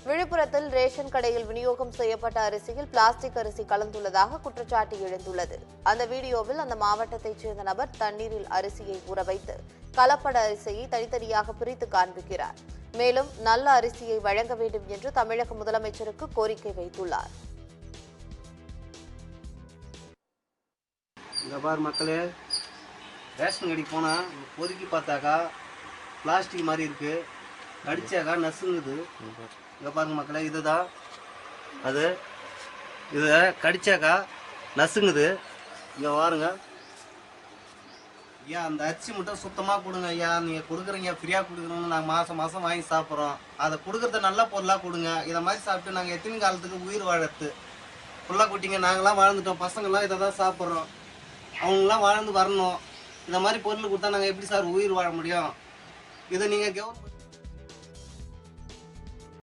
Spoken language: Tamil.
விழுப்புரத்தில் ரேஷன் கடையில் விநியோகம் செய்யப்பட்ட அரிசியில் பிளாஸ்டிக் அரிசி கலந்துள்ளதாக குற்றச்சாட்டு எழுந்துள்ளது. அந்த வீடியோவில் அந்த மாவட்டத்தைச் சேர்ந்த நபர் தண்ணீரில் அரிசியை ஊற வைத்து கலப்பட அரிசியை தனித்தனியாக பிரித்து காண்பிக்கிறார். மேலும் நல்ல அரிசியை வழங்க வேண்டும் என்று தமிழக முதலமைச்சருக்கு கோரிக்கை வைத்துள்ளார். மக்களே, ரேஷன் கடைக்கு போனால் பொறுக்கி பார்த்தாக்கா பிளாஸ்டிக் மாதிரி இருக்கு, கடிச்சாக்கா நசுங்குது. இங்கே பாருங்க மக்களே, இதுதான் அது. இதை கடிச்சாக்கா நசுங்குது. இங்கே பாருங்க ஐயா, அந்த அரிசி மட்டும் சுத்தமாக கொடுங்க ஐயா. நீங்கள் கொடுக்குறீங்க, ஃப்ரீயாக கொடுக்குறோன்னு நாங்கள் மாதம் மாதம் வாங்கி சாப்பிட்றோம். அதை கொடுக்குறத நல்ல பொருளாக கொடுங்க. இதை மாதிரி சாப்பிட்டு நாங்கள் எத்தனை காலத்துக்கு உயிர் வாழறது? ஃபுல்லாக குட்டிங்க நாங்களாம் வாழ்ந்துட்டோம், பசங்கள்லாம் இதை தான் சாப்பிட்றோம். அவங்களாம் வாழ்ந்து வரணும். இந்த மாதிரி பொருள் கொடுத்தா நாங்கள் எப்படி சார் உயிர் வாழ முடியும்? இதை நீங்கள் கவர்மெண்ட்